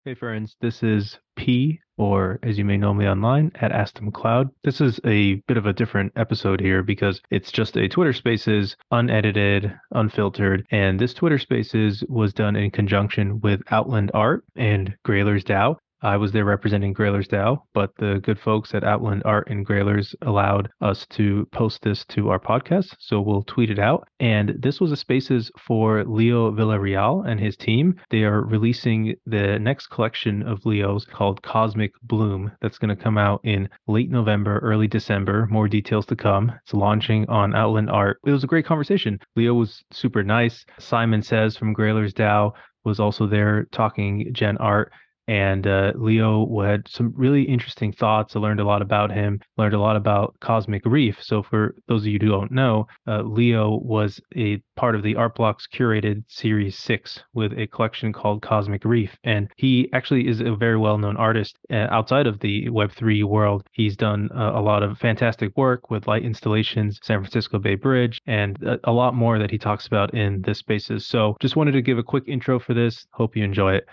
Hey friends, this is P, or as you may know me online, at AskTheMcLeod. This is a bit of a different episode here because it's just a Twitter Spaces, unedited, unfiltered, and this Twitter Spaces was done in conjunction with Outland Art and Grailers DAO. I was there representing Grailers DAO, but the good folks at Outland Art and Grailers allowed us to post this to our podcast, so we'll tweet it out. And this was a spaces for Leo Villareal and his team. They are releasing the next collection of Leos called Cosmic Bloom that's going to come out in late November, early December. More details to come. It's launching on Outland Art. It was a great conversation. Leo was super nice. Simon Says from Grailers DAO was also there talking Gen Art. And Leo had some really interesting thoughts. I learned a lot about him, learned a lot about Cosmic Reef. So, for those of you who don't know, Leo was a part of the Art Blocks curated Series 6 with a collection called Cosmic Reef. And he actually is a very well known artist outside of the Web3 world. He's done a lot of fantastic work with light installations, San Francisco Bay Bridge, and a lot more that he talks about in this spaces. So, just wanted to give a quick intro for this. Hope you enjoy it.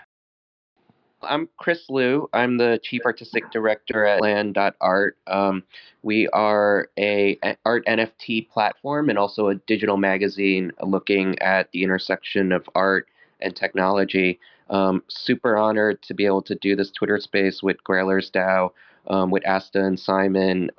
I'm Chris Liu. I'm the Chief Artistic Director at Outland.art. We are a art NFT platform and also a digital magazine looking at the intersection of art and technology. Super honored to be able to do this Twitter space with Grailers DAO, with Asta and Simon,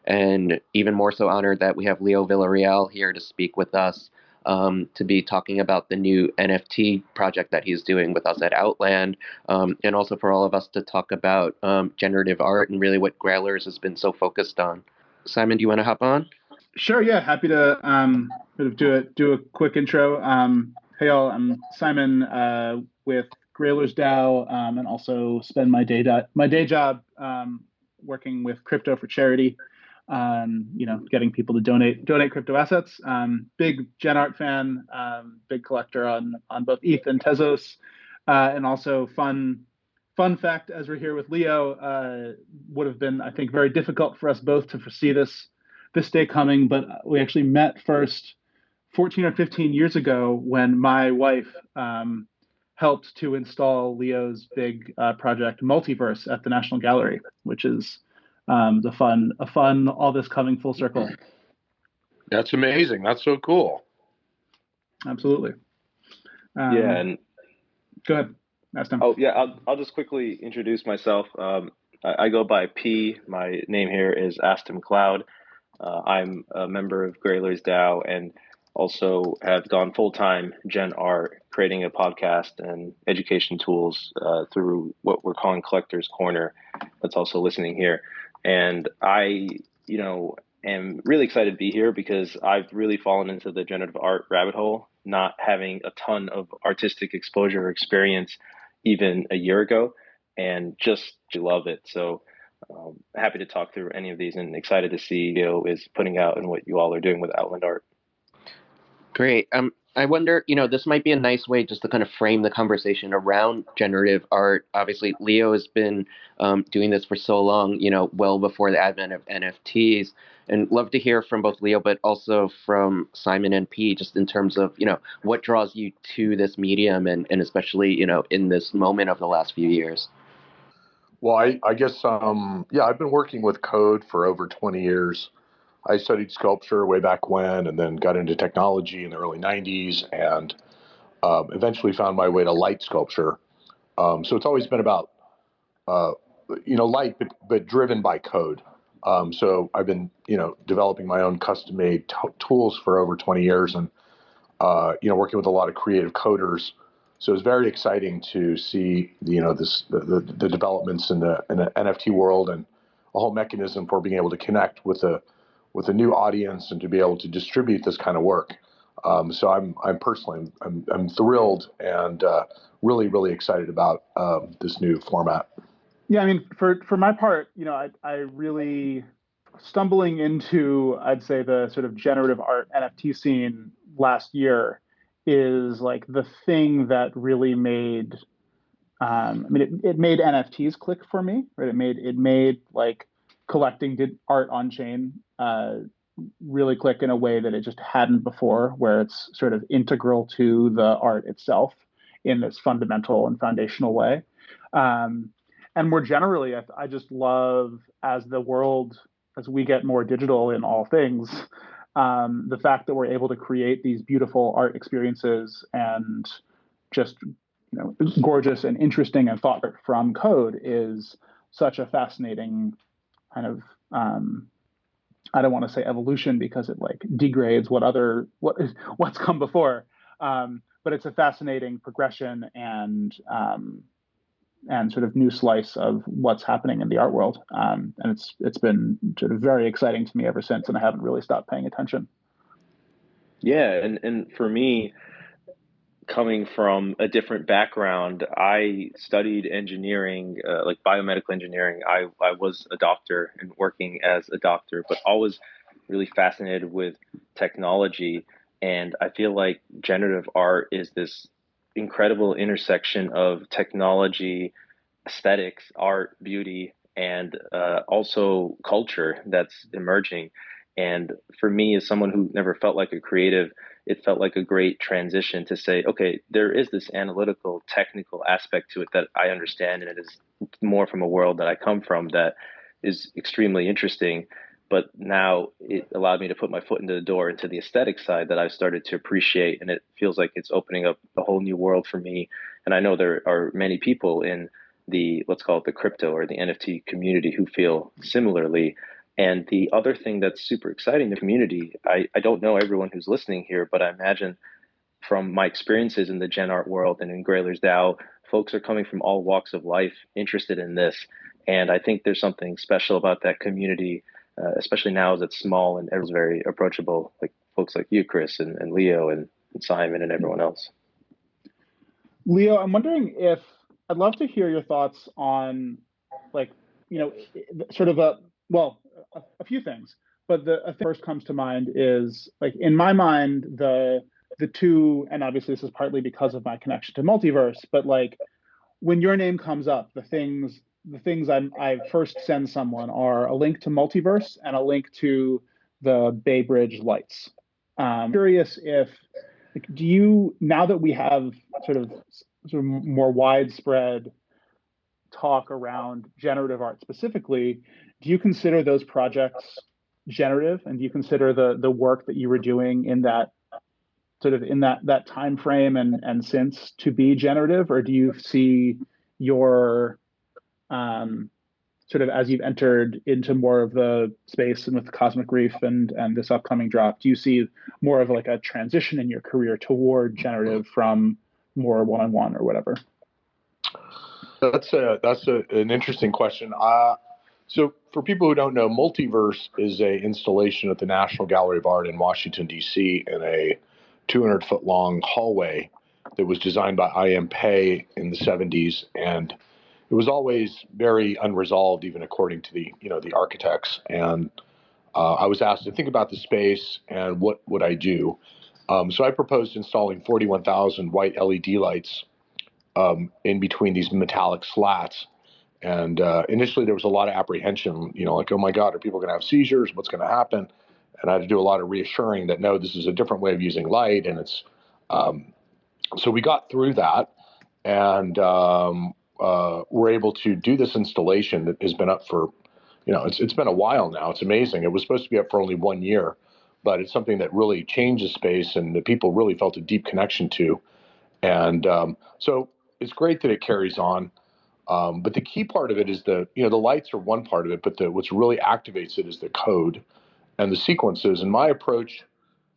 and even more so honored that we have Leo Villareal here to speak with us, to be talking about the new NFT project that he's doing with us at Outland, and also for all of us to talk about generative art and really what Grailers has been so focused on. Simon, do you want to hop on? Sure, yeah, happy to sort of do a quick intro. Hey all, I'm Simon with Grailers DAO, and also spend my day job working with crypto for charity. Getting people to donate crypto assets. Big Gen Art fan, big collector on both ETH and Tezos, and also fun fact as we're here with Leo, would have been, I think, very difficult for us both to foresee this day coming, but we actually met first 14 or 15 years ago when my wife helped to install Leo's big project Multiverse at the National Gallery, which is a fun all this coming full circle. That's amazing. That's so cool. Absolutely. Yeah, and go ahead. Oh yeah, I'll just quickly introduce myself. I go by P. My name here is Aston Cloud. I'm a member of Grailers DAO and also have gone full time Gen Art, creating a podcast and education tools through what we're calling Collectors Corner. That's also listening here, and am really excited to be here because I've really fallen into the generative art rabbit hole, not having a ton of artistic exposure or experience even a year ago, and just love it. So happy to talk through any of these and excited to see Leo is putting out and what you all are doing with Outland Art. Great. I wonder, this might be a nice way just to kind of frame the conversation around generative art. Obviously, Leo has been doing this for so long, well before the advent of NFTs. And love to hear from both Leo, but also from Simon and P, just in terms of, what draws you to this medium and especially, in this moment of the last few years. Well, I guess, I've been working with code for over 20 years. I studied sculpture way back when, and then got into technology in the early 90s, and eventually found my way to light sculpture. So it's always been about, light, but driven by code. So I've been, developing my own custom-made tools for over 20 years, and working with a lot of creative coders. So it's very exciting to see, the developments in the NFT world and a whole mechanism for being able to connect with a new audience and to be able to distribute this kind of work. So I'm personally thrilled and really, really excited about this new format. Yeah, I mean, for my part, I really stumbling into, I'd say, the sort of generative art NFT scene last year is like the thing that really made, it made NFTs click for me, right? It made like collecting art on chain really click in a way that it just hadn't before, where it's sort of integral to the art itself in this fundamental and foundational way. Um, and more generally, I just love as we get more digital in all things, the fact that we're able to create these beautiful art experiences and just gorgeous and interesting and thought from code is such a fascinating kind of I don't want to say evolution because it like degrades what's come before, but it's a fascinating progression and sort of new slice of what's happening in the art world. And it's been sort of very exciting to me ever since, and I haven't really stopped paying attention. Yeah, and for me, coming from a different background, I studied engineering, like biomedical engineering. I was a doctor and working as a doctor, but always really fascinated with technology. And I feel like generative art is this incredible intersection of technology, aesthetics, art, beauty, and also culture that's emerging. And for me, as someone who never felt like a creative, it felt like a great transition to say, okay, there is this analytical, technical aspect to it that I understand, and it is more from a world that I come from that is extremely interesting. But now it allowed me to put my foot into the door into the aesthetic side that I've started to appreciate, and it feels like it's opening up a whole new world for me. And I know there are many people in the, let's call it the crypto or the NFT community, who feel similarly. And the other thing that's super exciting in the community, I don't know everyone who's listening here, but I imagine from my experiences in the Gen Art world and in Grailers DAO, folks are coming from all walks of life interested in this. And I think there's something special about that community, especially now as it's small and everyone's very approachable, like folks like you, Chris, and Leo, and Simon, and everyone else. Leo, I'm wondering if I'd love to hear your thoughts on, like, sort of a few things. But a thing first comes to mind is, like, in my mind, the two, and obviously this is partly because of my connection to multiverse, but like when your name comes up, the things I first send someone are a link to multiverse and a link to the Bay Bridge lights. Curious if, like, do you, now that we have sort of more widespread talk around generative art specifically, do you consider those projects generative, and do you consider the work that you were doing in that sort of in that time frame and since to be generative, or do you see your sort of, as you've entered into more of the space and with Cosmic Reef and this upcoming drop, do you see more of like a transition in your career toward generative from more one-on-one or whatever? That's an interesting question. So for people who don't know, Multiverse is a installation at the National Gallery of Art in Washington, D.C. in a 200-foot long hallway that was designed by I.M. Pei in the 70s, and it was always very unresolved, even according to the architects. And I was asked to think about the space and what would I do. So I proposed installing 41,000 white LED lights in between these metallic slats. And initially there was a lot of apprehension, like, oh my God, are people going to have seizures? What's going to happen? And I had to do a lot of reassuring that, no, this is a different way of using light. And it's, so we got through that, and we're able to do this installation that has been up for, it's been a while now. It's amazing. It was supposed to be up for only 1 year, but it's something that really changed the space and that people really felt a deep connection to. And so it's great that it carries on. But the key part of it is the lights are one part of it, but what's really activates it is the code and the sequences. And my approach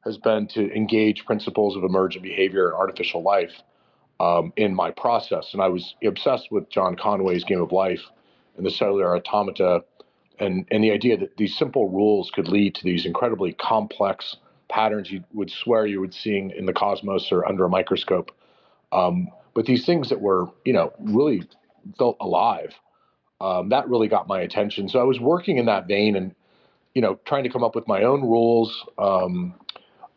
has been to engage principles of emergent behavior and artificial life in my process. And I was obsessed with John Conway's Game of Life and the cellular automata, and the idea that these simple rules could lead to these incredibly complex patterns you would swear you would seeing in the cosmos or under a microscope. But these things that were, really felt alive, that really got my attention. So I was working in that vein and, trying to come up with my own rules.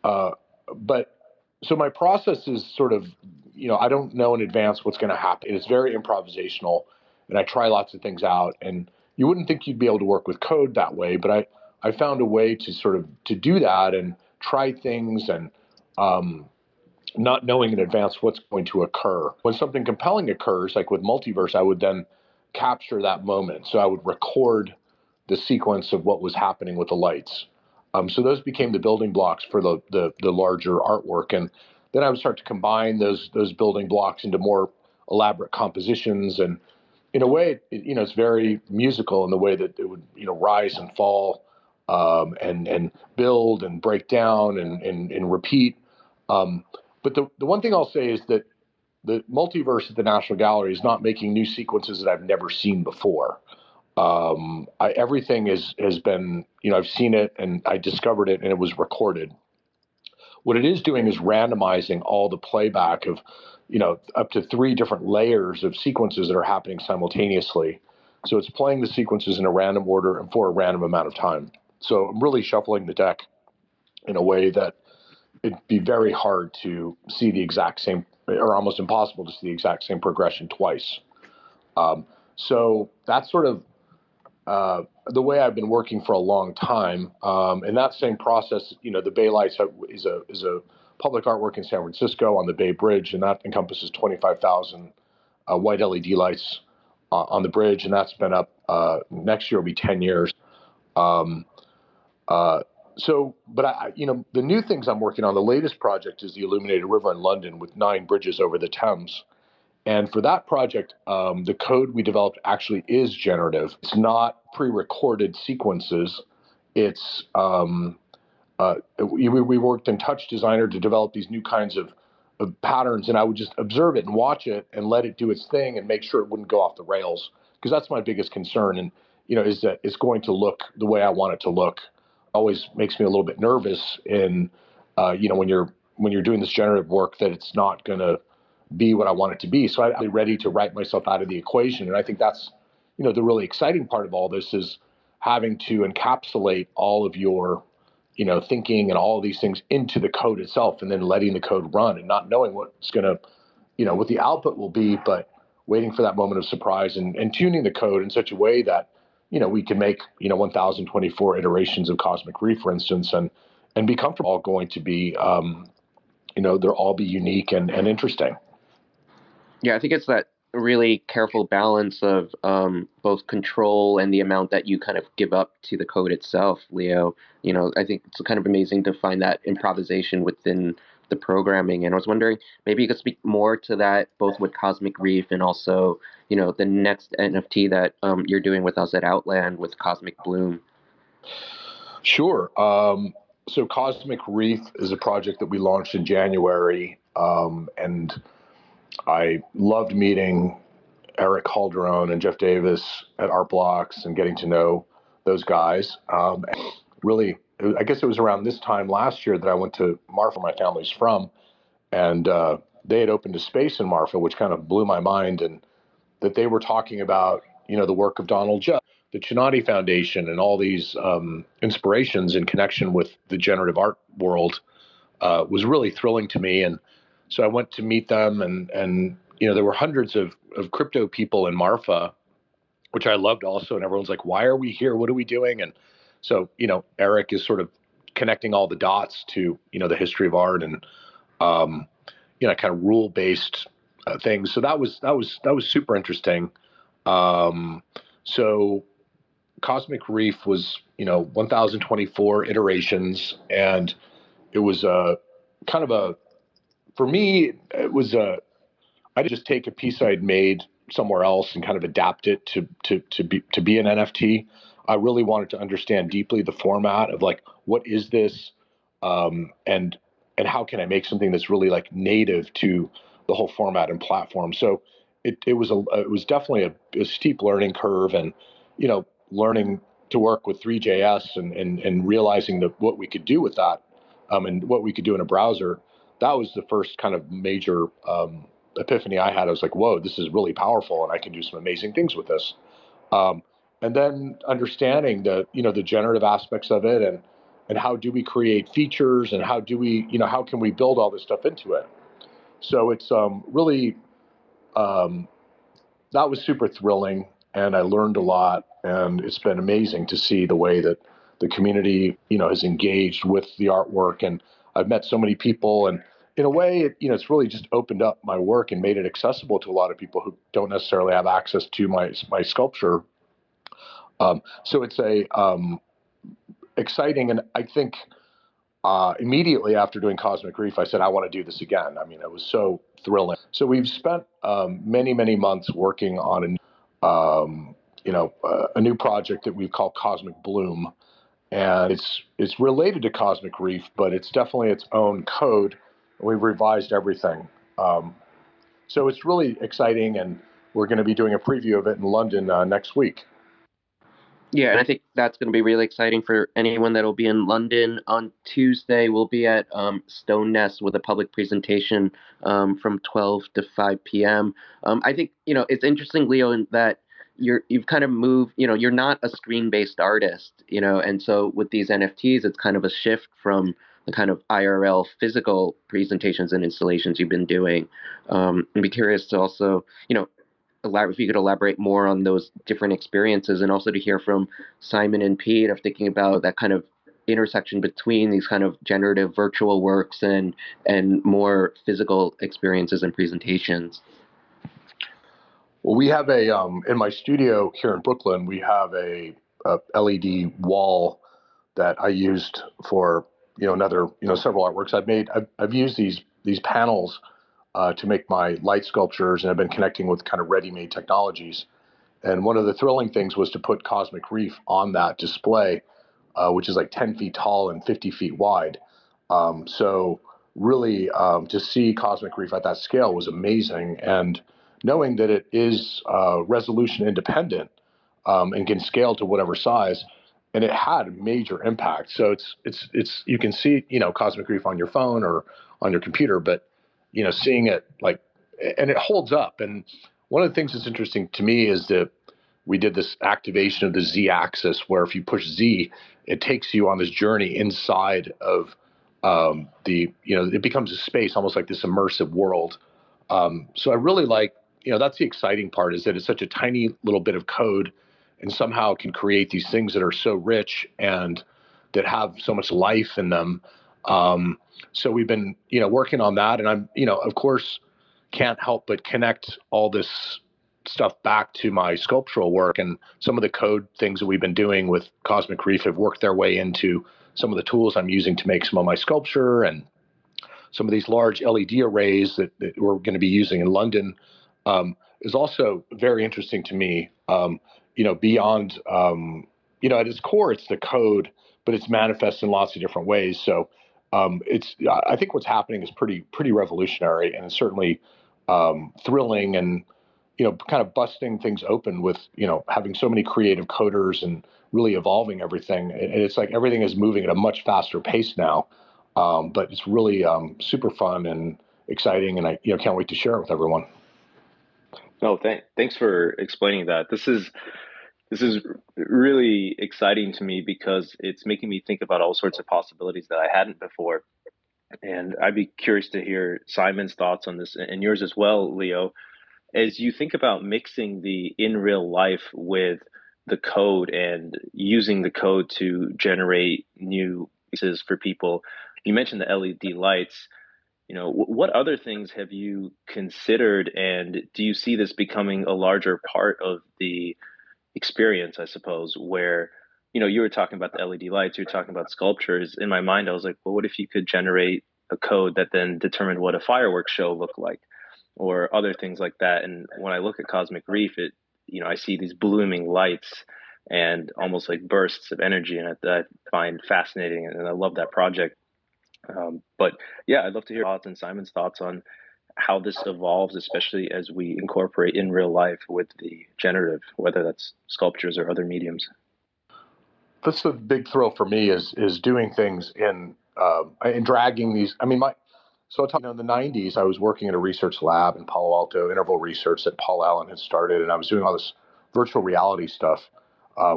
But so my process is sort of, I don't know in advance what's going to happen. It's very improvisational, and I try lots of things out. And you wouldn't think you'd be able to work with code that way, but I found a way to sort of to do that and try things and not knowing in advance what's going to occur. When something compelling occurs, like with multiverse, I would then capture that moment. So I would record the sequence of what was happening with the lights. So those became the building blocks for the larger artwork, and then I would start to combine those building blocks into more elaborate compositions. And in a way, it's very musical in the way that it would rise and fall, and build and break down and repeat. But the one thing I'll say is that the multiverse at the National Gallery is not making new sequences that I've never seen before. Everything has been, I've seen it and I discovered it and it was recorded. What it is doing is randomizing all the playback of, up to 3 different layers of sequences that are happening simultaneously. So it's playing the sequences in a random order and for a random amount of time. So I'm really shuffling the deck in a way that it'd be very hard to see the exact same, or almost impossible to see the exact same progression twice. So that's sort of the way I've been working for a long time. And that same process, the Bay Lights is a public artwork in San Francisco on the Bay Bridge, and that encompasses 25,000 white LED lights on the bridge, and that's been up. Next year will be 10 years. But the new things I'm working on, the latest project is the Illuminated River in London with 9 bridges over the Thames. And for that project, the code we developed actually is generative. It's not pre-recorded sequences. It's we worked in Touch Designer to develop these new kinds of patterns, and I would just observe it and watch it and let it do its thing and make sure it wouldn't go off the rails, because that's my biggest concern. And is that it's going to look the way I want it to look. Always makes me a little bit nervous in when you're doing this generative work, that it's not going to be what I want it to be. So I'm ready to write myself out of the equation. And I think that's, the really exciting part of all this is having to encapsulate all of your, thinking and all of these things into the code itself, and then letting the code run and not knowing what's going to, what the output will be, but waiting for that moment of surprise and tuning the code in such a way that, we can make, 1024 iterations of Cosmic Reef, for instance, and be comfortable all going to be, they'll all be unique and interesting. Yeah, I think it's that really careful balance of both control and the amount that you kind of give up to the code itself, Leo. I think it's kind of amazing to find that improvisation within the programming. And I was wondering, maybe you could speak more to that, both with Cosmic Reef and also, the next NFT that you're doing with us at Outland with Cosmic Bloom. Sure. So Cosmic Reef is a project that we launched in January, and I loved meeting Eric Calderon and Jeff Davis at Art Blocks and getting to know those guys. Really, I guess it was around this time last year that I went to Marfa, my family's from, and they had opened a space in Marfa, which kind of blew my mind, and that they were talking about, the work of Donald Judd, the Chinati Foundation, and all these inspirations in connection with the generative art world was really thrilling to me. And so I went to meet them, and there were hundreds of crypto people in Marfa, which I loved also. And everyone's like, why are we here? What are we doing? And so, Eric is sort of connecting all the dots to, the history of art and, kind of rule-based things. So that was super interesting. So Cosmic Reef was, 1024 iterations, and it was for me, it was I just take a piece I'd made somewhere else and kind of adapt it to be an NFT. I really wanted to understand deeply the format of like, what is this, and how can I make something that's really like native to the whole format and platform. So it was definitely a steep learning curve, and learning to work with 3JS and realizing what we could do with that, and what we could do in a browser. That was the first kind of major epiphany I had. I was like, whoa, this is really powerful, and I can do some amazing things with this. And then understanding the generative aspects of it, and how do we create features, and how do we, how can we build all this stuff into it? So it's really, that was super thrilling, and I learned a lot, and it's been amazing to see the way that the community, has engaged with the artwork. And I've met so many people, and in a way, it's really just opened up my work and made it accessible to a lot of people who don't necessarily have access to my sculpture. So it's a exciting, and I think immediately after doing Cosmic Reef, I said I want to do this again. I mean, it was so thrilling. So we've spent many months working on a new project that we've called Cosmic Bloom, and it's related to Cosmic Reef, but it's definitely its own code. We've revised everything. So it's really exciting, and we're going to be doing a preview of it in London next week. Yeah, and I think that's going to be really exciting for anyone that will be in London on Tuesday. We'll be at Stone Nest with a public presentation from 12 to 5 p.m. I think, it's interesting, Leo, in that you've kind of moved, you're not a screen-based artist, and so with these NFTs, it's kind of a shift from the kind of IRL physical presentations and installations you've been doing. I'd be curious to also, if you could elaborate more on those different experiences, and also to hear from Simon and Pete of thinking about that kind of intersection between these kind of generative virtual works and more physical experiences and presentations. Well, we have in my studio here in Brooklyn, we have a LED wall that I used for several artworks I've made. I've used these panels to make my light sculptures, and I've been connecting with kind of ready-made technologies. And one of the thrilling things was to put Cosmic Reef on that display, which is like 10 feet tall and 50 feet wide. So really, to see Cosmic Reef at that scale was amazing. And knowing that it is resolution independent and can scale to whatever size, and it had major impact. So it's you can see Cosmic Reef on your phone or on your computer, but seeing it and it holds up. And one of the things that's interesting to me is that we did this activation of the Z axis, where if you push Z, it takes you on this journey inside of it becomes a space, almost like this immersive world. So I really that's the exciting part, is that it's such a tiny little bit of code, and somehow can create these things that are so rich and that have so much life in them. So we've been, working on that, and I'm, of course, can't help but connect all this stuff back to my sculptural work, and some of the code things that we've been doing with Cosmic Reef have worked their way into some of the tools I'm using to make some of my sculpture, and some of these large LED arrays that we're going to be using in London is also very interesting to me. Beyond, at its core, it's the code, but it's manifest in lots of different ways. So I think what's happening is pretty revolutionary, and it's certainly thrilling, and kind of busting things open with having so many creative coders and really evolving everything. And it's like everything is moving at a much faster pace now, but it's really super fun and exciting, and I can't wait to share it with everyone. No, thanks for explaining that. This is really exciting to me because it's making me think about all sorts of possibilities that I hadn't before. And I'd be curious to hear Simon's thoughts on this, and yours as well, Leo. As you think about mixing the in real life with the code and using the code to generate new pieces for people, you mentioned the LED lights. What other things have you considered, and do you see this becoming a larger part of the experience, I suppose, where, you were talking about the LED lights, you're talking about sculptures. In my mind, I was like, well, what if you could generate a code that then determined what a fireworks show looked like, or other things like that? And when I look at Cosmic Reef, I see these blooming lights and almost like bursts of energy, and I find fascinating, and I love that project. But yeah, I'd love to hear thoughts and Simon's thoughts on how this evolves, especially as we incorporate in real life with the generative, whether that's sculptures or other mediums. That's a big thrill for me, is doing things in dragging these. I mean, in the 90s, I was working at a research lab in Palo Alto, interval research that Paul Allen had started, and I was doing all this virtual reality stuff,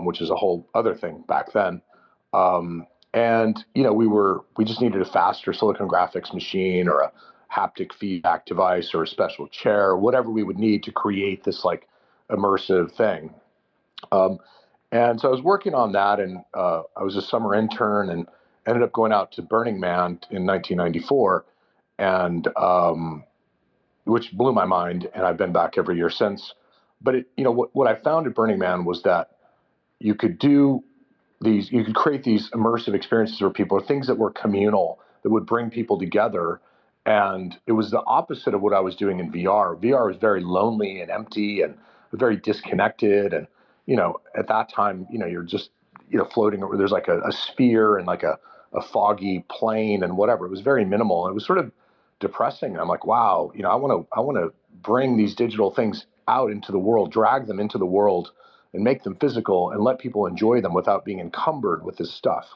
which is a whole other thing back then. And we just needed a faster silicon graphics machine, or a haptic feedback device, or a special chair, whatever we would need to create this like immersive thing. And so I was working on that, and I was a summer intern, and ended up going out to Burning Man in 1994. and which blew my mind. And I've been back every year since. But what I found at Burning Man was that you could create these immersive experiences for people, or things that were communal, that would bring people together. And it was the opposite of what I was doing in VR. VR was very lonely and empty and very disconnected. And, at that time, you're just, floating over, there's like a sphere and like a foggy plane and whatever. It was very minimal. It was sort of depressing. I'm like, wow, I want to bring these digital things out into the world, drag them into the world, and make them physical and let people enjoy them without being encumbered with this stuff.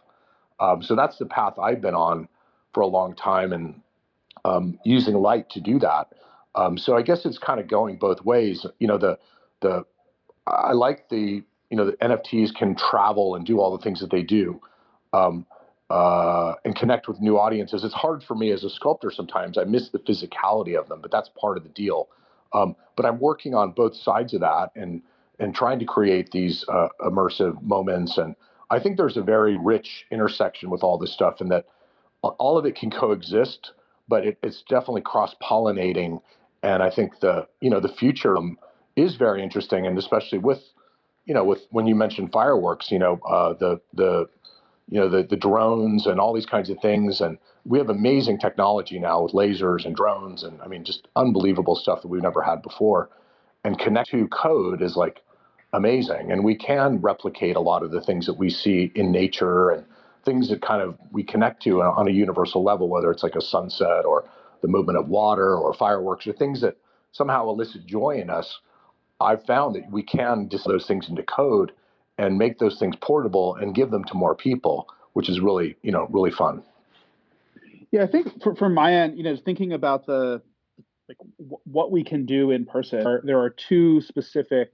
So that's the path I've been on for a long time, and using light to do that. So I guess it's kind of going both ways. I like the NFTs can travel and do all the things that they do, um, and connect with new audiences. It's hard for me as a sculptor sometimes. I miss the physicality of them, but that's part of the deal. But I'm working on both sides of that, and trying to create these immersive moments. And I think there's a very rich intersection with all this stuff, and that all of it can coexist, but it's definitely cross-pollinating. And I think the future is very interesting, and especially with when you mentioned fireworks, the drones and all these kinds of things. And we have amazing technology now with lasers and drones, and I mean, just unbelievable stuff that we've never had before. And connect to code is like amazing. And we can replicate a lot of the things that we see in nature, and things that kind of we connect to on a universal level, whether it's like a sunset or the movement of water or fireworks, or things that somehow elicit joy in us. I've found that we can distill those things into code and make those things portable and give them to more people, which is really, really fun. Yeah, I think from my end, thinking about what we can do in person, there are two specific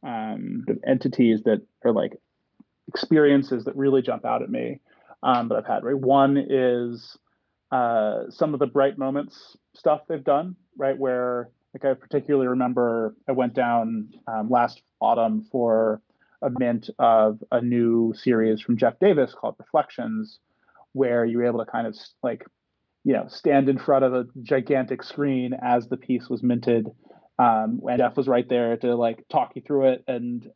entities that are like experiences that really jump out at me, that I've had. Right, one is some of the Bright Moments stuff they've done. Right, where like I particularly remember I went down last autumn for a mint of a new series from Jeff Davis called Reflections, where you were able to kind of like stand in front of a gigantic screen as the piece was minted. And Jeff was right there to like talk you through it and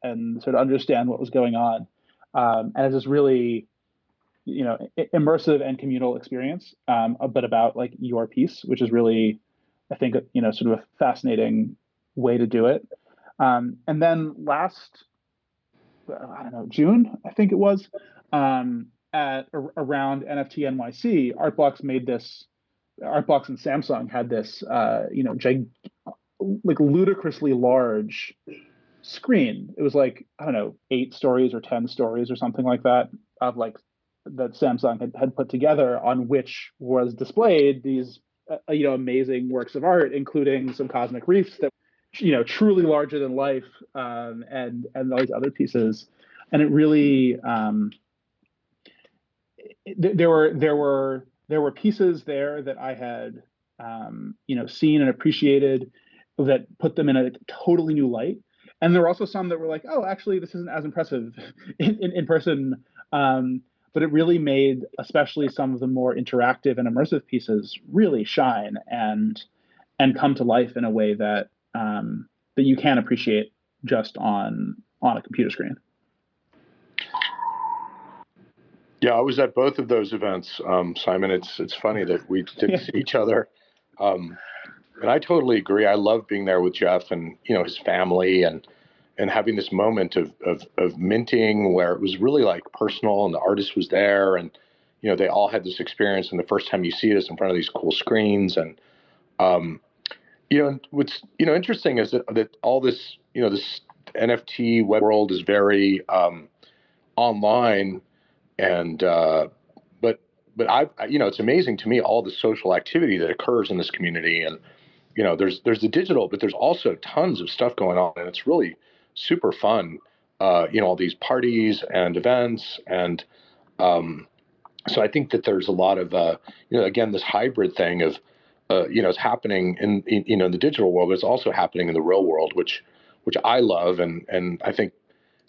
sort of understand what was going on. And it's this really, immersive and communal experience, a bit about like your piece, which is really, I think, sort of a fascinating way to do it. And then last, I don't know, June, I think it was, around NFT NYC, Artblocks and Samsung had this, like ludicrously large screen. It was like, I don't know, 8 stories or 10 stories or something like that, of like that Samsung had put together, on which was displayed these, amazing works of art, including some cosmic reefs that, truly larger than life, and all these other pieces. And it really, there were pieces there that I had, seen and appreciated, that put them in a totally new light. And there were also some that were like, oh, actually, this isn't as impressive in person. But it really made, especially some of the more interactive and immersive pieces, really shine and come to life in a way that that you can appreciate just on a computer screen. Yeah, I was at both of those events, Simon. It's funny that we didn't see each other, and I totally agree. I love being there with Jeff and his family, and having this moment of minting where it was really like personal, and the artist was there, and they all had this experience, and the first time you see it is in front of these cool screens. And what's interesting is that all this this NFT web world is very online. And but I it's amazing to me, all the social activity that occurs in this community. And there's the digital, but there's also tons of stuff going on, and it's really super fun. All these parties and events, and so I think that there's a lot of again, this hybrid thing of it's happening in the digital world, but it's also happening in the real world, which I love. And I think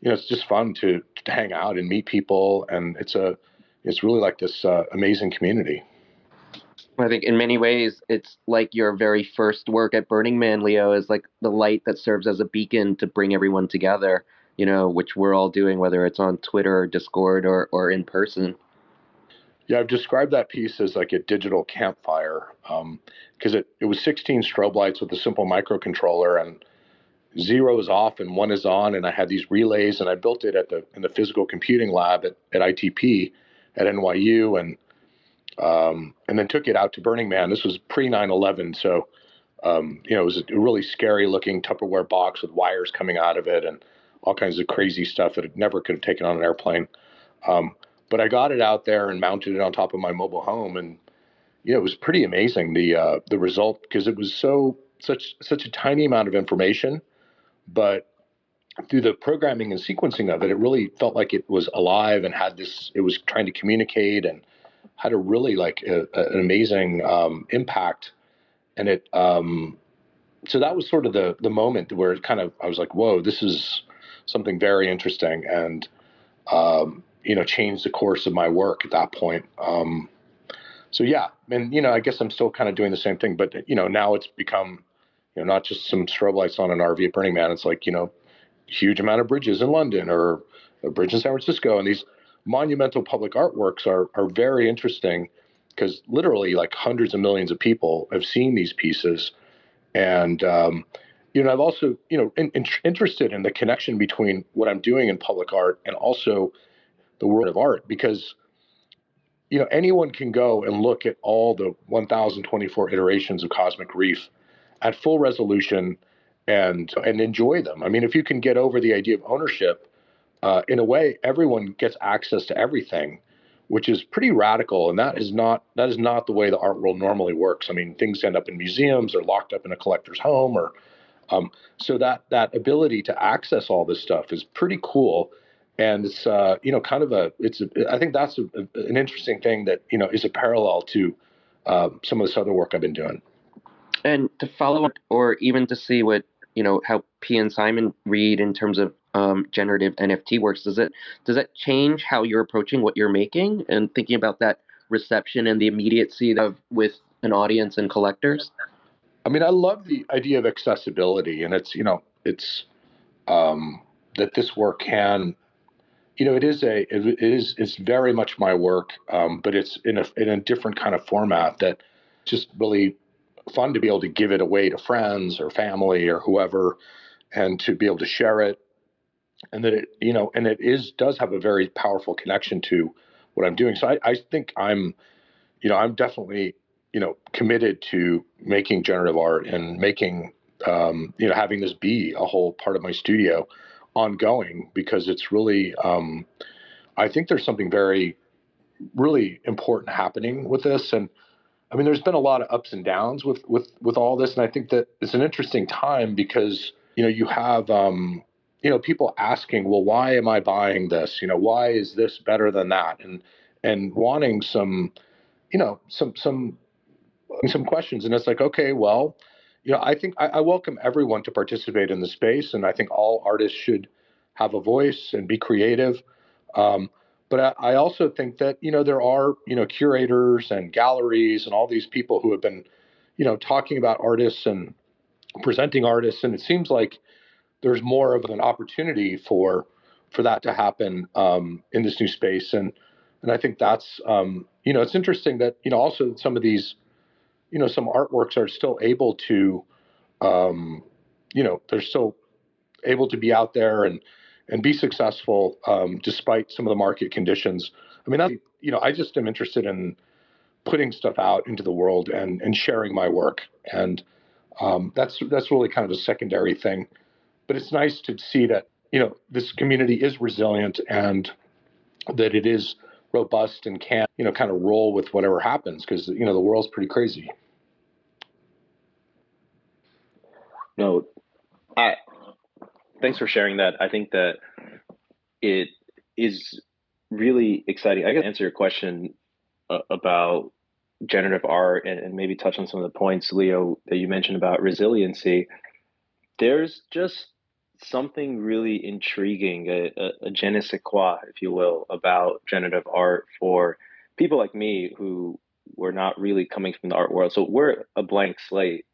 it's just fun to hang out and meet people, and it's really like this amazing community. I think in many ways it's like your very first work at Burning Man, Leo, is like the light that serves as a beacon to bring everyone together, which we're all doing, whether it's on Twitter or Discord or in person. Yeah, I've described that piece as like a digital campfire because it was 16 strobe lights with a simple microcontroller, and 0 is off and 1 is on, and I had these relays, and I built it in the physical computing lab at ITP at NYU, and then took it out to Burning Man. This was pre 9/11, so it was a really scary looking Tupperware box with wires coming out of it and all kinds of crazy stuff that it never could have taken on an airplane. But I got it out there and mounted it on top of my mobile home, and it was pretty amazing the result, because it was such a tiny amount of information, but through the programming and sequencing of it, it really felt like it was alive and had this. It was trying to communicate and had a really an amazing impact. And it so that was sort of the moment where it kind of, I was like, whoa, this is something very interesting, and changed the course of my work at that point. So yeah, and I guess I'm still kind of doing the same thing, but now it's become not just some strobe lights on an RV at Burning Man. It's like huge amount of bridges in London, or a bridge in San Francisco, and these monumental public artworks are very interesting, because literally like hundreds of millions of people have seen these pieces. And I've also interested in the connection between what I'm doing in public art and also the world of art, because anyone can go and look at all the 1024 iterations of Cosmic Reef at full resolution and enjoy them. I mean, if you can get over the idea of ownership, in a way, everyone gets access to everything, which is pretty radical. And that is not the way the art world normally works. I mean, things end up in museums or locked up in a collector's home, or so that ability to access all this stuff is pretty cool. And it's kind of I think that's an interesting thing that is a parallel to some of this other work I've been doing. And to follow up, or even to see what how P and Simon read in terms of generative NFT works, does that change how you're approaching what you're making and thinking about that reception and the immediacy of with an audience and collectors? I mean, I love the idea of accessibility, and it's that this work can, it's very much my work, but it's in a different kind of format that just really fun to be able to give it away to friends or family or whoever, and to be able to share it, and that does have a very powerful connection to what I'm doing. So I think I'm definitely committed to making generative art and making having this be a whole part of my studio ongoing, because it's really I think there's something very really important happening with this. And I mean, there's been a lot of ups and downs with all this, and I think that it's an interesting time, because you have people asking, well, why am I buying this? Why is this better than that? And wanting some some questions. And it's like, okay, well, I think I welcome everyone to participate in the space, and I think all artists should have a voice and be creative. But I also think that there are curators and galleries and all these people who have been talking about artists and presenting artists, and it seems like there's more of an opportunity for that to happen in this new space. And I think that's it's interesting that also some of these some artworks are still able to they're still able to be out there and be successful despite some of the market conditions. I mean, I just am interested in putting stuff out into the world and sharing my work, and that's really kind of a secondary thing. But it's nice to see that this community is resilient, and that it is robust and can kind of roll with whatever happens, because the world's pretty crazy. No, thanks for sharing that. I think that it is really exciting. I can answer your question about generative art, and maybe touch on some of the points, Leo, that you mentioned about resiliency. There's just something really intriguing, a je ne sais quoi, if you will, about generative art for people like me who we're not really coming from the art world. So we're a blank slate.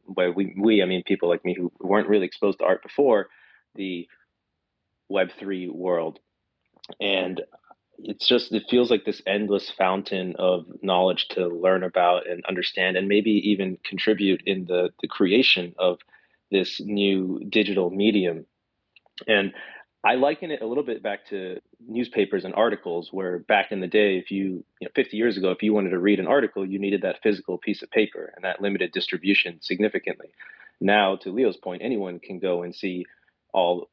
By I mean people like me who weren't really exposed to art before the Web3 world. And it feels like this endless fountain of knowledge to learn about and understand and maybe even contribute in the creation of this new digital medium. And I liken it a little bit back to newspapers and articles, where back in the day, if 50 years ago, if you wanted to read an article, you needed that physical piece of paper, and that limited distribution significantly. Now, to Leo's point, anyone can go and see all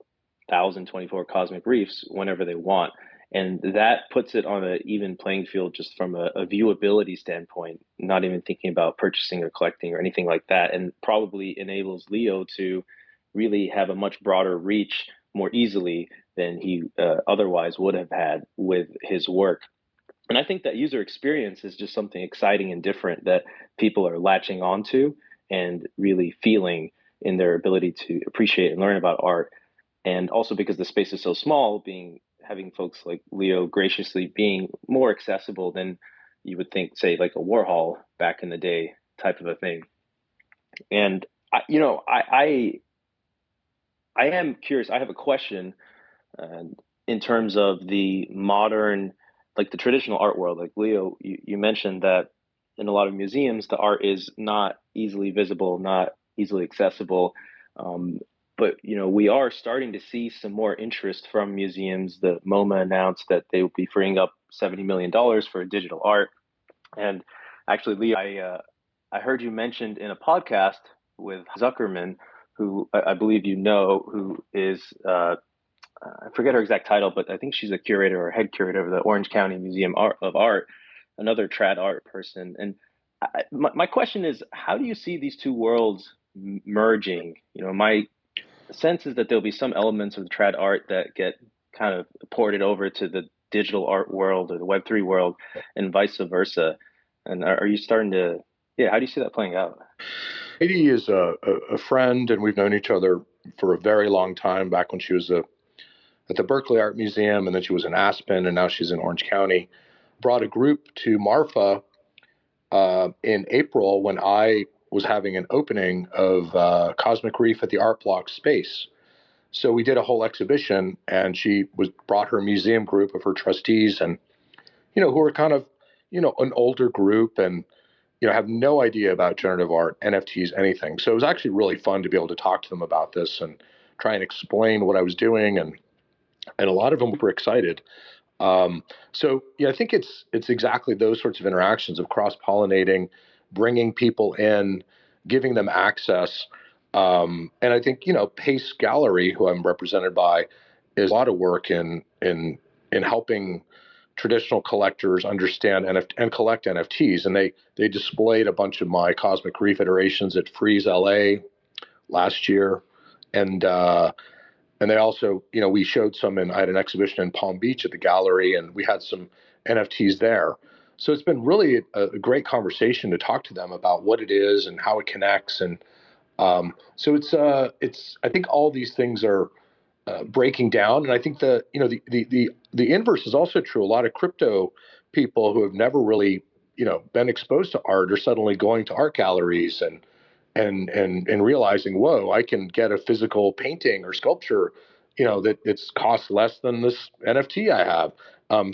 1,024 cosmic reefs whenever they want. And that puts it on an even playing field just from a viewability standpoint, not even thinking about purchasing or collecting or anything like that, and probably enables Leo to really have a much broader reach more easily than he otherwise would have had with his work. And I think that user experience is just something exciting and different that people are latching onto and really feeling in their ability to appreciate and learn about art. And also because the space is so small, having folks like Leo graciously being more accessible than you would think, say, like a Warhol back in the day type of a thing. And I am curious. I have a question uh, in terms of the modern, like the traditional art world. Like Leo, you mentioned that in a lot of museums, the art is not easily visible, not easily accessible. Um, but we are starting to see some more interest from museums. The MoMA announced that they will be freeing up $70 million for digital art. And actually, Leo, I heard you mentioned in a podcast with Zuckerman, who I believe who is I forget her exact title, but I think she's a curator or head curator of the Orange County Museum of Art, another trad art person. And my question is, how do you see these two worlds merging? My sense is that there'll be some elements of the trad art that get kind of ported over to the digital art world or the Web3 world, and vice versa. And are you starting to, yeah, how do you see that playing out? Katie is a friend, and we've known each other for a very long time, back when she was at the Berkeley Art Museum, and then she was in Aspen, and now she's in Orange County. Brought a group to Marfa in April when I was having an opening of Cosmic Reef at the Art Block space. So we did a whole exhibition, and she brought her museum group of her trustees, and who are kind of an older group, and have no idea about generative art, NFTs, anything. So it was actually really fun to be able to talk to them about this and try and explain what I was doing, and a lot of them were excited. So yeah, I think it's exactly those sorts of interactions of cross pollinating, bringing people in, giving them access. And I think Pace Gallery, who I'm represented by, is a lot of work in helping traditional collectors understand and collect NFTs. And they displayed a bunch of my Cosmic Reef iterations at Freeze LA last year, and they also, we showed I had an exhibition in Palm Beach at the gallery, and we had some NFTs there. So it's been really a great conversation to talk to them about what it is and how it connects. And so I think all these things are breaking down. And I think the inverse is also true. A lot of crypto people who have never really, been exposed to art are suddenly going to art galleries and realizing, whoa, I can get a physical painting or sculpture, that it's costs less than this NFT I have.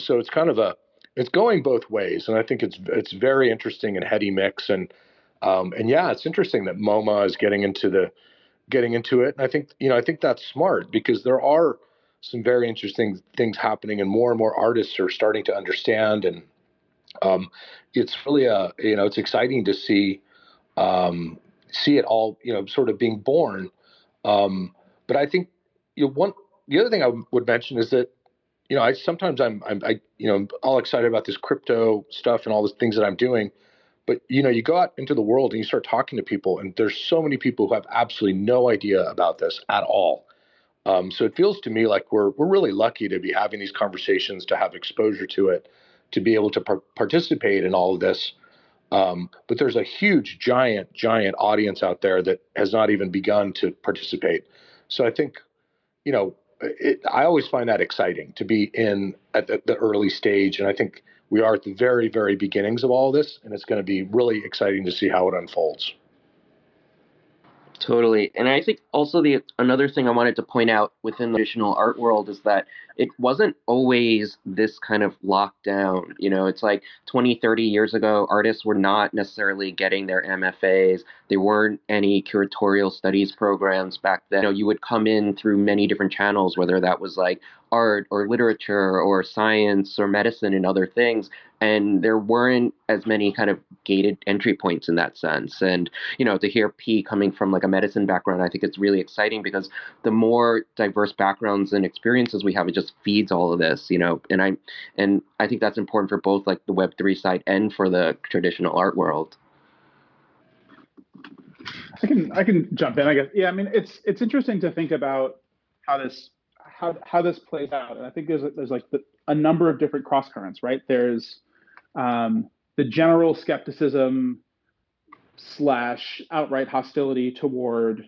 So it's going both ways, and I think it's very interesting and heady mix. And yeah, it's interesting that MoMA is getting into it. And I think that's smart, because there are some very interesting things happening, and more artists are starting to understand. And it's really it's exciting to see it all, sort of being born. But I think the other thing I would mention is that I sometimes I'm all excited about this crypto stuff and all the things that I'm doing, but you go out into the world and you start talking to people, and there's so many people who have absolutely no idea about this at all. So it feels to me like we're really lucky to be having these conversations, to have exposure to it, to be able to participate in all of this. But there's a huge, giant audience out there that has not even begun to participate. So I think, I always find that exciting to be in at the early stage. And I think we are at the very, very beginnings of all this, and it's going to be really exciting to see how it unfolds. Totally. And I think also another thing I wanted to point out within the traditional art world is that it wasn't always this kind of lockdown. It's like 20, 30 years ago, artists were not necessarily getting their MFAs. There weren't any curatorial studies programs back then. You would come in through many different channels, whether that was like art or literature or science or medicine and other things. And there weren't as many kind of gated entry points in that sense. And to hear P coming from like a medicine background, I think it's really exciting because the more diverse backgrounds and experiences we have, it just feeds all of this, and I think that's important for both like the Web3 side and for the traditional art world. I can jump in, I guess. Yeah, I mean, it's interesting to think about how this plays out, and I think there's like a number of different cross currents, right? There's the general skepticism / outright hostility toward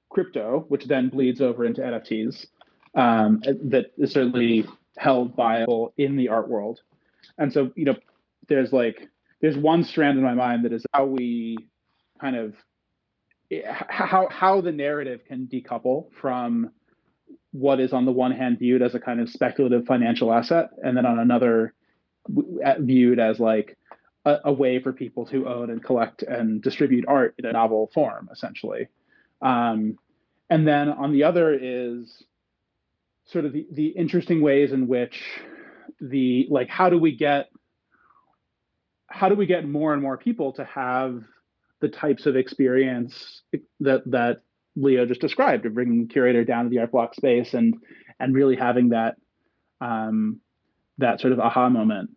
crypto, which then bleeds over into NFTs, that is certainly held viable in the art world. And so, there's one strand in my mind that is how we kind of how the narrative can decouple from what is on the one hand viewed as a kind of speculative financial asset, and then on another viewed as like a way for people to own and collect and distribute art in a novel form, essentially. And then on the other is sort of the interesting ways in which how do we get more and more people to have the types of experience that Leo just described, of bringing the curator down to the art block space and really having that that sort of aha moment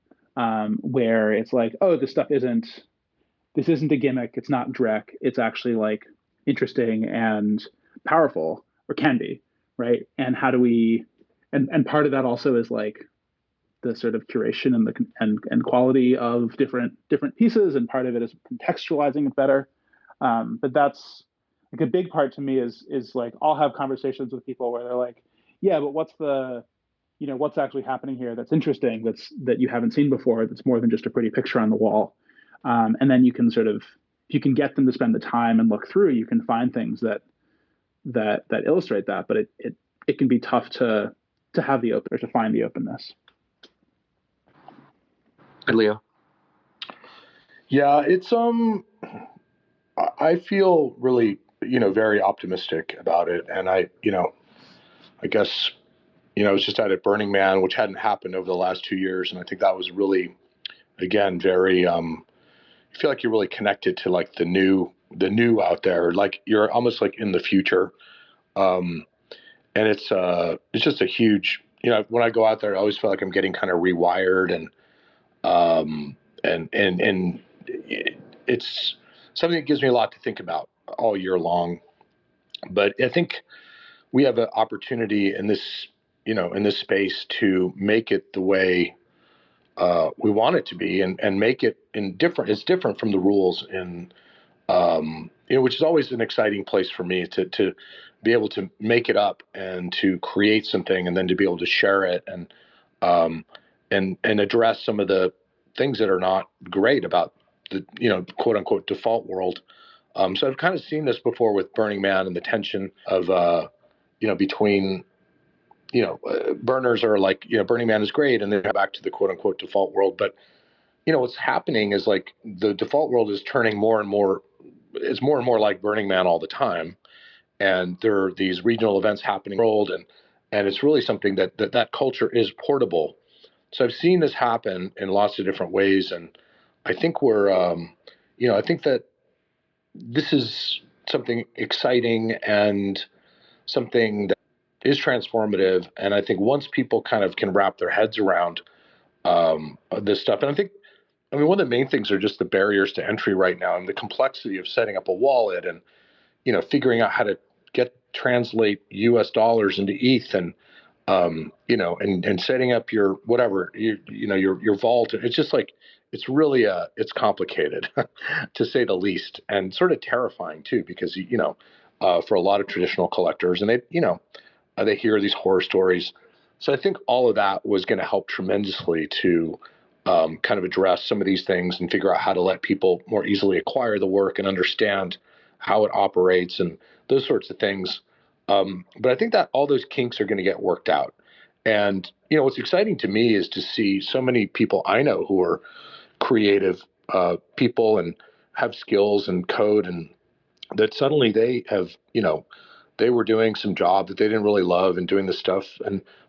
where it's like, oh, this isn't a gimmick, it's not dreck, it's actually like interesting and powerful, or can be, right? And how do we and part of that also is like the sort of curation and quality of different pieces, and part of it is contextualizing it better. But that's like a big part to me is like I'll have conversations with people where they're like, yeah, but what's actually happening here that's interesting, that you haven't seen before, that's more than just a pretty picture on the wall. And then you can sort of, if you can get them to spend the time and look through, you can find things that illustrate that. But it can be tough to have the open, or to find the openness. Leo. Yeah, it's I feel really very optimistic about it, and I guess I was just at Burning Man, which hadn't happened over the last 2 years, and I think that was really, again, very you feel like you're really connected to like the new out there, like you're almost like in the future, and it's just a huge, when I go out there, I always feel like I'm getting kind of rewired, and it's something that gives me a lot to think about all year long. But I think we have an opportunity in this space to make it the way we want it to be, and make it it's different from the rules in, which is always an exciting place for me to be able to make it up and to create something, and then to be able to share it and address some of the things that are not great about the quote unquote default world. So I've kind of seen this before with Burning Man, and the tension of between burners are like, Burning Man is great, and then back to the quote unquote default world. But what's happening is like the default world is turning more and more, it's more and more like Burning Man all the time, and there are these regional events happening in the world, and it's really something that culture is portable. So I've seen this happen in lots of different ways, and I think I think that this is something exciting and something that is transformative. And I think once people kind of can wrap their heads around this stuff, and one of the main things are just the barriers to entry right now, and the complexity of setting up a wallet, and figuring out how to translate U.S. dollars into ETH, and and setting up your whatever your vault. It's just like it's really it's complicated to say the least, and sort of terrifying too, because for a lot of traditional collectors, and they hear these horror stories. So I think all of that was going to help tremendously to kind of address some of these things and figure out how to let people more easily acquire the work and understand how it operates and those sorts of things. But I think that all those kinks are going to get worked out. And, what's exciting to me is to see so many people I know who are creative people and have skills and code, and that suddenly they have, they were doing some job that they didn't really love and doing this stuff.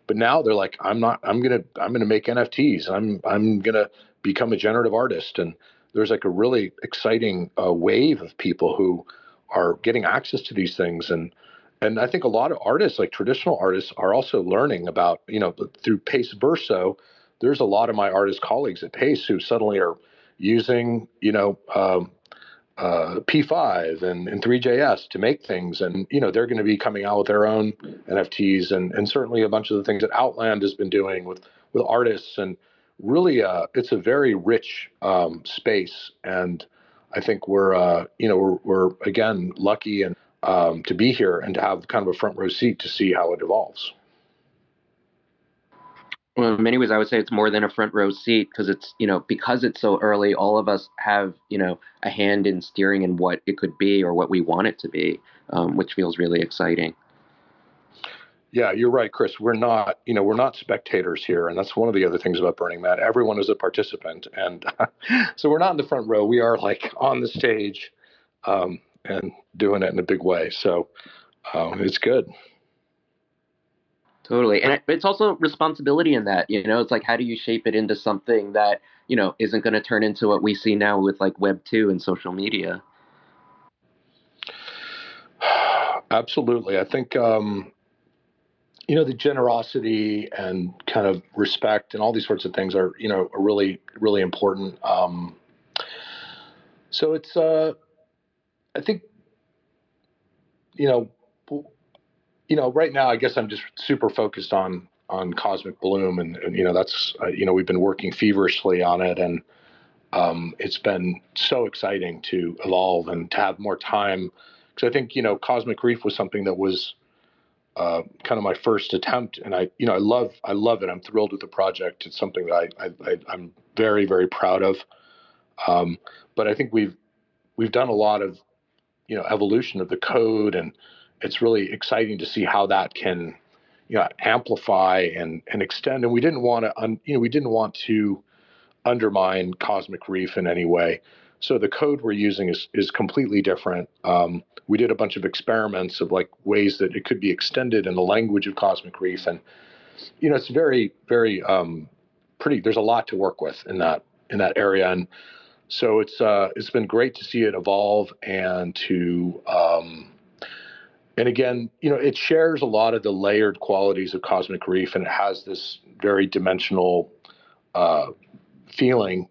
But now they're like, I'm going to make NFTs. I'm going to become a generative artist. And there's like a really exciting wave of people who are getting access to these things. And I think a lot of artists, like traditional artists, are also learning about, through Pace Verso. There's a lot of my artist colleagues at Pace who suddenly are using, P5 and 3JS to make things. And, they're going to be coming out with their own NFTs and certainly a bunch of the things that Outland has been doing with artists. And really, it's a very rich space. And I think we're again, lucky and to be here and to have kind of a front row seat to see how it evolves. Well, in many ways, I would say it's more than a front row seat because because it's so early, all of us have, a hand in steering in what it could be or what we want it to be, which feels really exciting. Yeah, you're right, Chris. We're not spectators here. And that's one of the other things about Burning Man. Everyone is a participant. And so we're not in the front row. We are like on the stage and doing it in a big way. So it's good. Totally. And it's also responsibility in that, it's like, how do you shape it into something that, isn't going to turn into what we see now with like Web 2 and social media? Absolutely. I think, the generosity and kind of respect and all these sorts of things are, are really, really important. So it's, I think, right now, I guess I'm just super focused on Cosmic Bloom, and that's we've been working feverishly on it, and it's been so exciting to evolve and to have more time because I think Cosmic Reef was something that was kind of my first attempt, and I love it. I'm thrilled with the project. It's something that I'm very, very proud of. But I think we've done a lot of evolution of the code, and it's really exciting to see how that can amplify and extend. And we didn't want to undermine Cosmic Reef in any way. So the code we're using is completely different. We did a bunch of experiments of like ways that it could be extended in the language of Cosmic Reef, and it's very, very pretty. There's a lot to work with in that area, and so it's been great to see it evolve and to and again, it shares a lot of the layered qualities of Cosmic Reef, and it has this very dimensional feeling.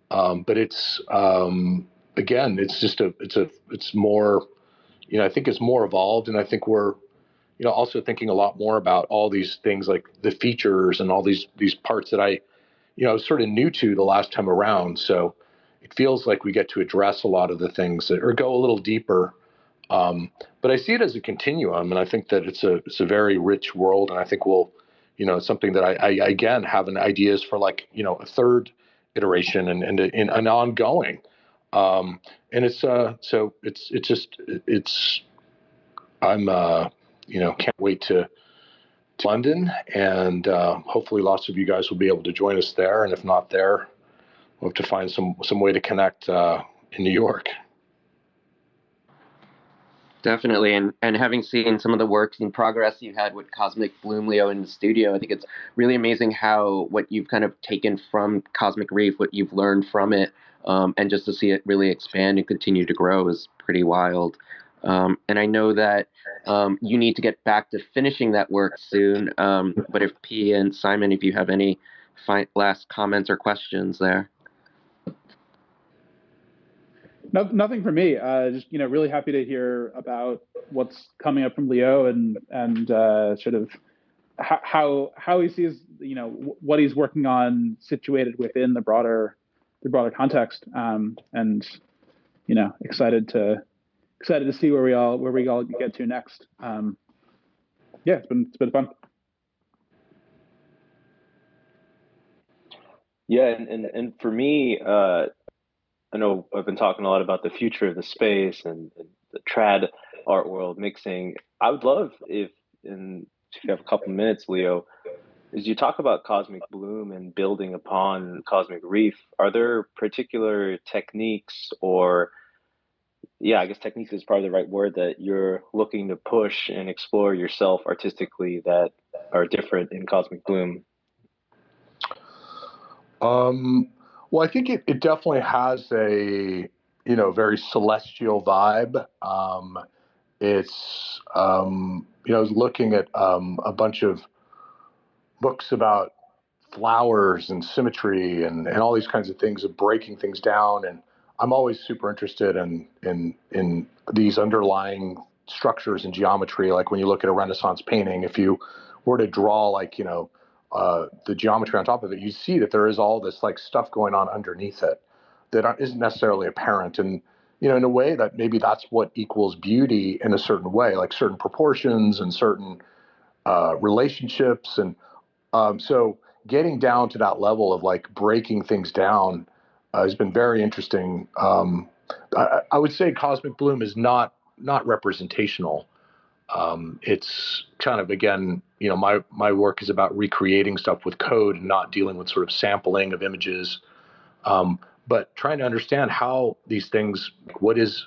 But it's again, it's just it's more, I think it's more evolved, and I think we're also thinking a lot more about all these things like the features and all these parts that I was sort of new to the last time around. So it feels like we get to address a lot of the things that, or go a little deeper. But I see it as a continuum, and I think that it's a very rich world, and I think it's something that I again have an ideas for like a third iteration and an ongoing. And it's so it's I'm can't wait to London, and hopefully lots of you guys will be able to join us there, and if not there, we'll have to find some way to connect in New York. Definitely, and having seen some of the works and progress you had with Cosmic Bloom, Leo, in the studio, I think it's really amazing how what you've kind of taken from Cosmic Reef, what you've learned from it, and just to see it really expand and continue to grow is pretty wild. And I know that you need to get back to finishing that work soon. But if P and Simon, if you have any last comments or questions there. No, nothing for me. Just really happy to hear about what's coming up from Leo and sort of how he sees what he's working on situated within the broader context. And excited to see where we all get to next. Yeah, it's been fun. Yeah, and for me, I know I've been talking a lot about the future of the space and the trad art world mixing. I would love if you have a couple minutes, Leo, as you talk about cosmic bloom and building upon cosmic reef, are there particular techniques or, yeah, I guess techniques is probably the right word, that you're looking to push and explore yourself artistically that are different in cosmic bloom? Um, well, I think it definitely has a, very celestial vibe. I was looking at a bunch of books about flowers and symmetry and all these kinds of things of breaking things down. And I'm always super interested in these underlying structures and geometry. Like when you look at a Renaissance painting, if you were to draw the geometry on top of it, you see that there is all this like stuff going on underneath it that isn't necessarily apparent. And in a way that maybe that's what equals beauty in a certain way, like certain proportions and certain relationships. And so getting down to that level of like breaking things down has been very interesting. I would say Cosmic Bloom is not representational. It's kind of, again, my work is about recreating stuff with code and not dealing with sort of sampling of images, but trying to understand how these things. What is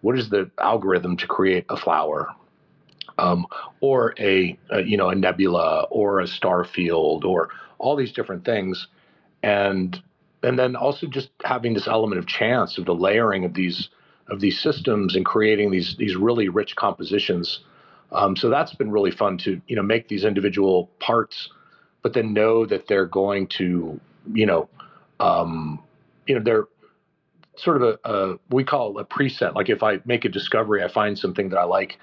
what is the algorithm to create a flower? Or a nebula or a star field or all these different things, and then also just having this element of chance of the layering of these systems and creating these really rich compositions. So that's been really fun to make these individual parts, but then know that they're going to um, they're sort of we call it a preset. Like if I make a discovery, I find something that I like,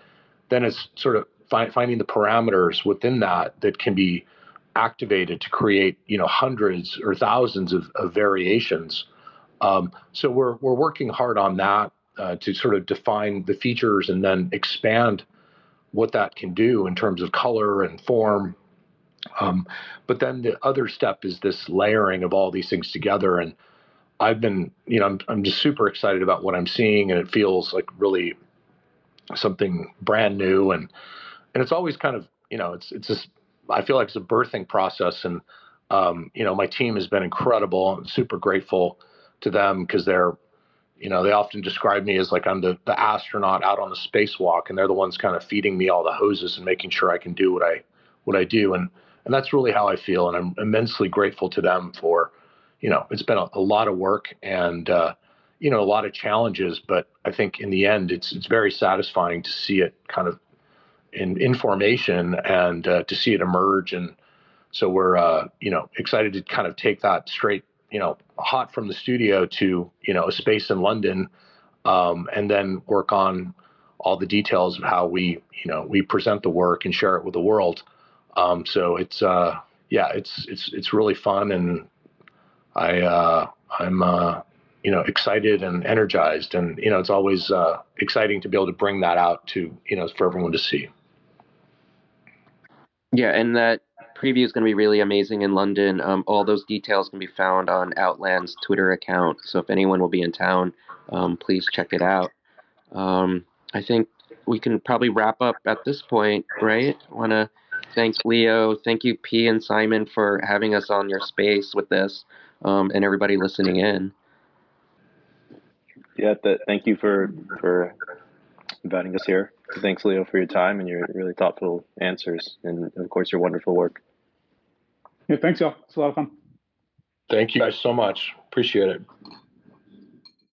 then it's sort of finding the parameters within that can be activated to create hundreds or thousands of variations. So we're working hard on that to sort of define the features and then expand what that can do in terms of color and form. But then the other step is this layering of all these things together. And I've been, I'm just super excited about what I'm seeing, and it feels like really something brand new. And it's always kind of, it's just, I feel like it's a birthing process. And my team has been incredible. I'm super grateful to them because they often describe me as like I'm the astronaut out on the spacewalk, and they're the ones kind of feeding me all the hoses and making sure I can do what I do. And that's really how I feel. And I'm immensely grateful to them for, it's been a lot of work and, a lot of challenges, but I think in the end, it's very satisfying to see it kind of in formation and to see it emerge. And so we're excited to kind of take that straight, hot from the studio to a space in London, and then work on all the details of how we present the work and share it with the world. So it's it's really fun, and I'm excited and energized, and it's always exciting to be able to bring that out to for everyone to see. Yeah, and that preview is going to be really amazing in London. All those details can be found on Outland's Twitter account. So if anyone will be in town, please check it out. I think we can probably wrap up at this point, right? I want to thank Leo. Thank you, P and Simon, for having us on your space with this, and everybody listening in. Yeah, thank you for inviting us here. Thanks, Leo, for your time and your really thoughtful answers, and of course your wonderful work. Yeah, thanks, y'all. It's a lot of fun. Thank you guys so much. Appreciate it.